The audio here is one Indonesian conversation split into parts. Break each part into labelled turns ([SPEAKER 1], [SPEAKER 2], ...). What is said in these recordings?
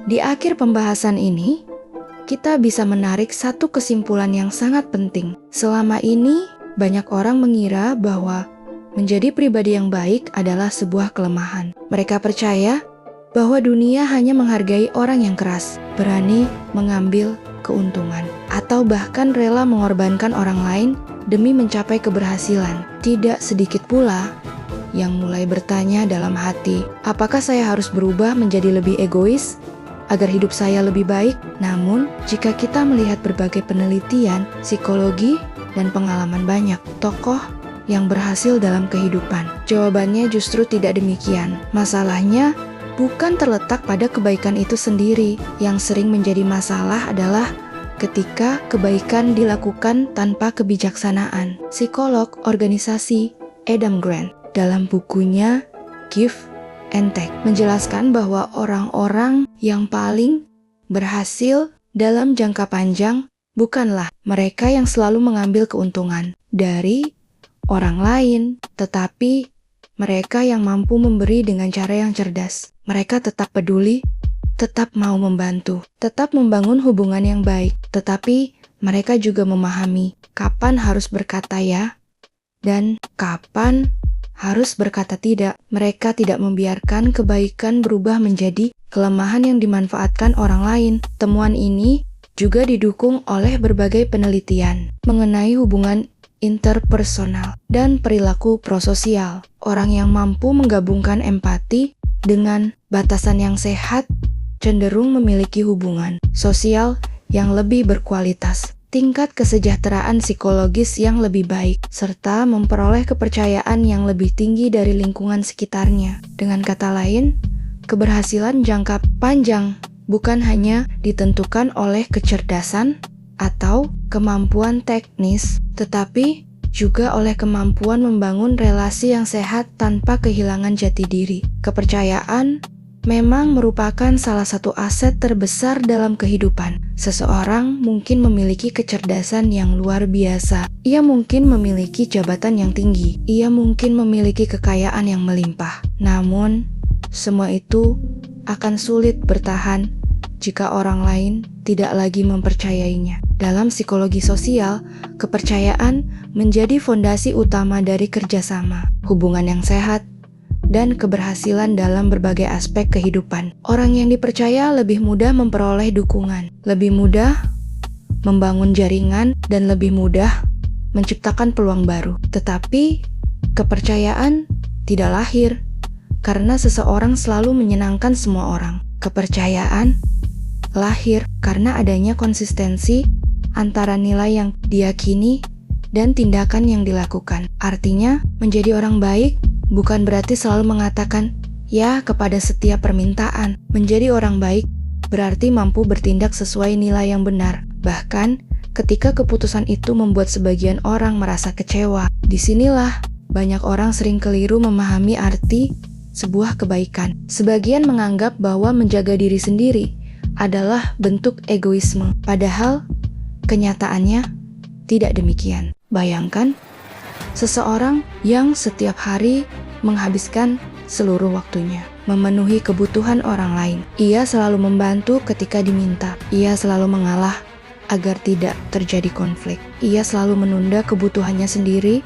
[SPEAKER 1] Di akhir pembahasan ini, kita bisa menarik satu kesimpulan yang sangat penting. Selama ini, banyak orang mengira bahwa menjadi pribadi yang baik adalah sebuah kelemahan. Mereka percaya bahwa dunia hanya menghargai orang yang keras, berani mengambil keuntungan, atau bahkan rela mengorbankan orang lain demi mencapai keberhasilan. Tidak sedikit pula yang mulai bertanya dalam hati, apakah saya harus berubah menjadi lebih egois agar hidup saya lebih baik? Namun, jika kita melihat berbagai penelitian, psikologi, dan pengalaman banyak tokoh yang berhasil dalam kehidupan, jawabannya justru tidak demikian. Masalahnya bukan terletak pada kebaikan itu sendiri. Yang sering menjadi masalah adalah ketika kebaikan dilakukan tanpa kebijaksanaan. Psikolog organisasi Adam Grant dalam bukunya Give and Take menjelaskan bahwa orang-orang yang paling berhasil dalam jangka panjang bukanlah mereka yang selalu mengambil keuntungan dari orang lain, tetapi mereka yang mampu memberi dengan cara yang cerdas. Mereka tetap peduli, tetap mau membantu, tetap membangun hubungan yang baik, tetapi mereka juga memahami kapan harus berkata ya dan kapan harus berkata tidak. Mereka tidak membiarkan kebaikan berubah menjadi kelemahan yang dimanfaatkan orang lain. Temuan ini juga didukung oleh berbagai penelitian mengenai hubungan interpersonal dan perilaku prososial. Orang yang mampu menggabungkan empati dengan batasan yang sehat cenderung memiliki hubungan sosial yang lebih berkualitas, tingkat kesejahteraan psikologis yang lebih baik, serta memperoleh kepercayaan yang lebih tinggi dari lingkungan sekitarnya. Dengan kata lain, keberhasilan jangka panjang bukan hanya ditentukan oleh kecerdasan atau kemampuan teknis, tetapi juga oleh kemampuan membangun relasi yang sehat tanpa kehilangan jati diri. Kepercayaan memang merupakan salah satu aset terbesar dalam kehidupan. Seseorang mungkin memiliki kecerdasan yang luar biasa. Ia mungkin memiliki jabatan yang tinggi. Ia mungkin memiliki kekayaan yang melimpah. Namun, semua itu akan sulit bertahan jika orang lain tidak lagi mempercayainya. Dalam psikologi sosial, kepercayaan menjadi fondasi utama dari kerjasama, hubungan yang sehat, dan keberhasilan dalam berbagai aspek kehidupan. Orang yang dipercaya lebih mudah memperoleh dukungan, lebih mudah membangun jaringan, dan lebih mudah menciptakan peluang baru. Tetapi, kepercayaan tidak lahir karena seseorang selalu menyenangkan semua orang. Kepercayaan lahir karena adanya konsistensi antara nilai yang diyakini dan tindakan yang dilakukan. Artinya, menjadi orang baik bukan berarti selalu mengatakan ya kepada setiap permintaan. Menjadi orang baik berarti mampu bertindak sesuai nilai yang benar. Bahkan, ketika keputusan itu membuat sebagian orang merasa kecewa. Disinilah banyak orang sering keliru memahami arti sebuah kebaikan. Sebagian menganggap bahwa menjaga diri sendiri adalah bentuk egoisme. Padahal, kenyataannya tidak demikian. Bayangkan, seseorang yang setiap hari menghabiskan seluruh waktunya memenuhi kebutuhan orang lain. Ia selalu membantu ketika diminta. Ia selalu mengalah agar tidak terjadi konflik. Ia selalu menunda kebutuhannya sendiri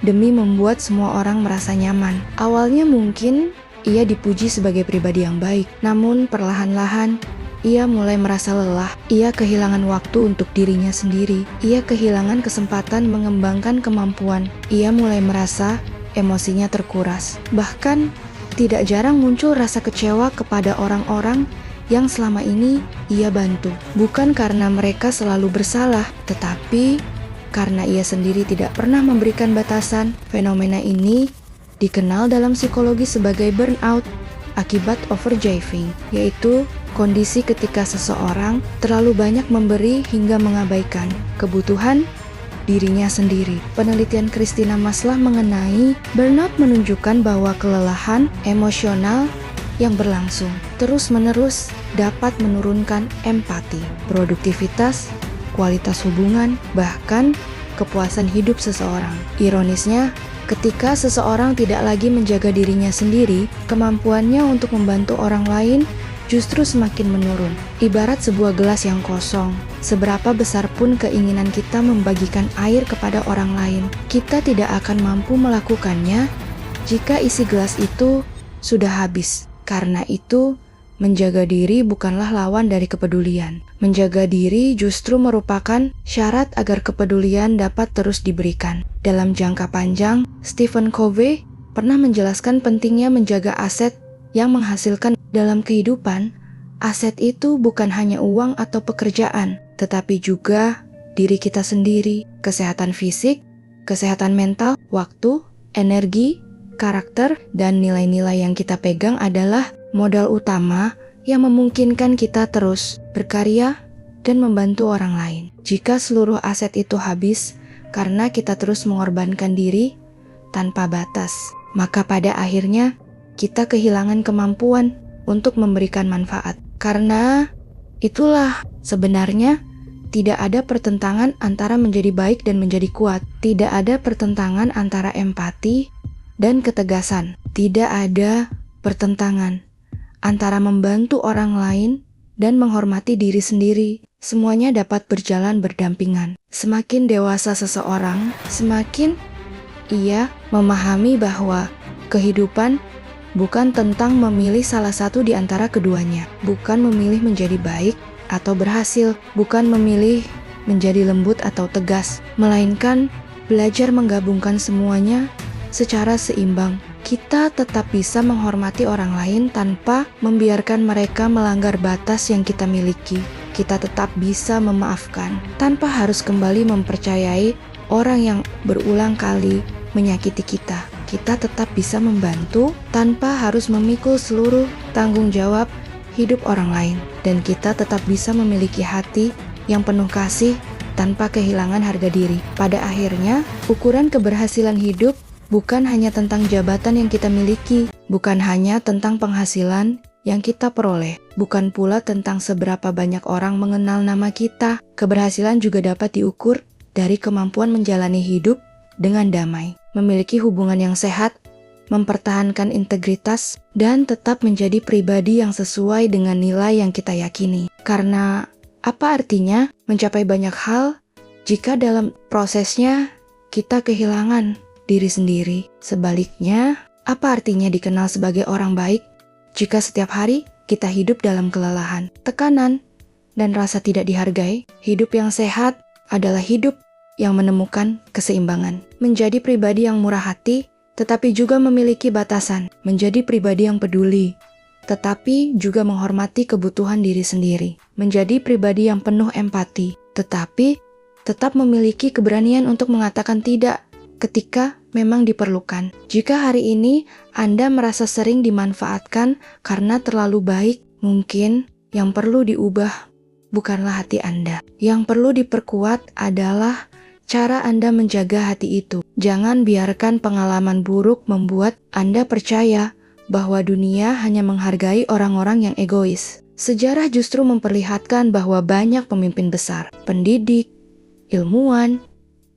[SPEAKER 1] demi membuat semua orang merasa nyaman. Awalnya mungkin ia dipuji sebagai pribadi yang baik, namun perlahan-lahan ia mulai merasa lelah. Ia kehilangan waktu untuk dirinya sendiri. Ia kehilangan kesempatan mengembangkan kemampuan. Ia mulai merasa emosinya terkuras. Bahkan, tidak jarang muncul rasa kecewa kepada orang-orang yang selama ini ia bantu. Bukan karena mereka selalu bersalah, tetapi karena ia sendiri tidak pernah memberikan batasan. Fenomena ini dikenal dalam psikologi sebagai burnout akibat overgiving, yaitu kondisi ketika seseorang terlalu banyak memberi hingga mengabaikan kebutuhan dirinya sendiri. Penelitian Christina Maslach mengenai burnout menunjukkan bahwa kelelahan emosional yang berlangsung terus-menerus dapat menurunkan empati, produktivitas, kualitas hubungan, bahkan kepuasan hidup seseorang. Ironisnya, ketika seseorang tidak lagi menjaga dirinya sendiri, kemampuannya untuk membantu orang lain justru semakin menurun. Ibarat sebuah gelas yang kosong, seberapa besar pun keinginan kita membagikan air kepada orang lain, kita tidak akan mampu melakukannya jika isi gelas itu sudah habis. Karena itu, menjaga diri bukanlah lawan dari kepedulian. Menjaga diri justru merupakan syarat agar kepedulian dapat terus diberikan. Dalam jangka panjang, Stephen Covey pernah menjelaskan pentingnya menjaga aset yang menghasilkan dalam kehidupan. Aset itu bukan hanya uang atau pekerjaan, tetapi juga diri kita sendiri, kesehatan fisik, kesehatan mental, waktu, energi, karakter, dan nilai-nilai yang kita pegang adalah modal utama yang memungkinkan kita terus berkarya dan membantu orang lain. Jika seluruh aset itu habis karena kita terus mengorbankan diri tanpa batas, maka pada akhirnya kita kehilangan kemampuan untuk memberikan manfaat. Karena itulah sebenarnya tidak ada pertentangan antara menjadi baik dan menjadi kuat. Tidak ada pertentangan antara empati dan ketegasan. Tidak ada pertentangan antara membantu orang lain dan menghormati diri sendiri. Semuanya dapat berjalan berdampingan. Semakin dewasa seseorang, semakin ia memahami bahwa kehidupan bukan tentang memilih salah satu di antara keduanya. Bukan memilih menjadi baik atau berhasil. Bukan memilih menjadi lembut atau tegas. Melainkan belajar menggabungkan semuanya secara seimbang. Kita tetap bisa menghormati orang lain tanpa membiarkan mereka melanggar batas yang kita miliki. Kita tetap bisa memaafkan tanpa harus kembali mempercayai orang yang berulang kali menyakiti kita. Kita tetap bisa membantu tanpa harus memikul seluruh tanggung jawab hidup orang lain. Dan kita tetap bisa memiliki hati yang penuh kasih tanpa kehilangan harga diri. Pada akhirnya, ukuran keberhasilan hidup bukan hanya tentang jabatan yang kita miliki, bukan hanya tentang penghasilan yang kita peroleh, bukan pula tentang seberapa banyak orang mengenal nama kita. Keberhasilan juga dapat diukur dari kemampuan menjalani hidup dengan damai, memiliki hubungan yang sehat, mempertahankan integritas, dan tetap menjadi pribadi yang sesuai dengan nilai yang kita yakini. Karena apa artinya mencapai banyak hal jika dalam prosesnya kita kehilangan diri sendiri? Sebaliknya, apa artinya dikenal sebagai orang baik jika setiap hari kita hidup dalam kelelahan, tekanan, dan rasa tidak dihargai? Hidup yang sehat adalah hidup yang menemukan keseimbangan. Menjadi pribadi yang murah hati, tetapi juga memiliki batasan. Menjadi pribadi yang peduli, tetapi juga menghormati kebutuhan diri sendiri. Menjadi pribadi yang penuh empati, tetapi tetap memiliki keberanian untuk mengatakan tidak ketika memang diperlukan. Jika hari ini Anda merasa sering dimanfaatkan karena terlalu baik, mungkin yang perlu diubah bukanlah hati Anda. Yang perlu diperkuat adalah cara Anda menjaga hati itu. Jangan biarkan pengalaman buruk membuat Anda percaya bahwa dunia hanya menghargai orang-orang yang egois. Sejarah justru memperlihatkan bahwa banyak pemimpin besar, pendidik, ilmuwan,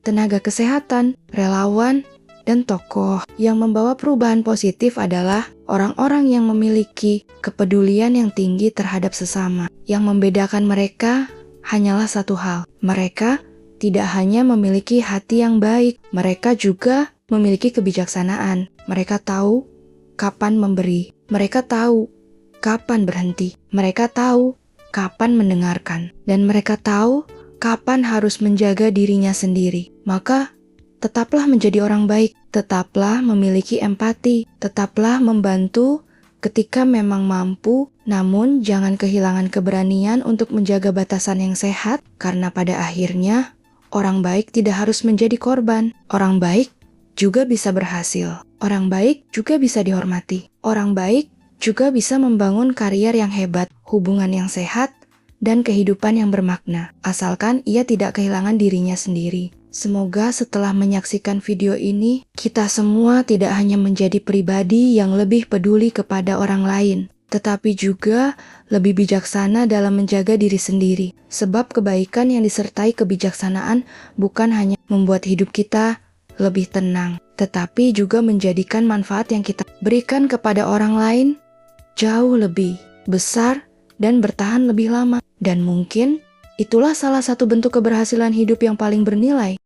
[SPEAKER 1] tenaga kesehatan, relawan, dan tokoh yang membawa perubahan positif adalah orang-orang yang memiliki kepedulian yang tinggi terhadap sesama. Yang membedakan mereka hanyalah satu hal. Mereka tidak hanya memiliki hati yang baik, mereka juga memiliki kebijaksanaan. Mereka tahu kapan memberi, mereka tahu kapan berhenti, mereka tahu kapan mendengarkan, dan mereka tahu kapan harus menjaga dirinya sendiri. Maka, tetaplah menjadi orang baik, tetaplah memiliki empati, tetaplah membantu ketika memang mampu, namun jangan kehilangan keberanian untuk menjaga batasan yang sehat, karena pada akhirnya, orang baik tidak harus menjadi korban. Orang baik juga bisa berhasil. Orang baik juga bisa dihormati. Orang baik juga bisa membangun karier yang hebat, hubungan yang sehat, dan kehidupan yang bermakna, asalkan ia tidak kehilangan dirinya sendiri. Semoga setelah menyaksikan video ini, kita semua tidak hanya menjadi pribadi yang lebih peduli kepada orang lain, tetapi juga lebih bijaksana dalam menjaga diri sendiri. Sebab kebaikan yang disertai kebijaksanaan bukan hanya membuat hidup kita lebih tenang, tetapi juga menjadikan manfaat yang kita berikan kepada orang lain jauh lebih besar, dan bertahan lebih lama. Dan mungkin itulah salah satu bentuk keberhasilan hidup yang paling bernilai.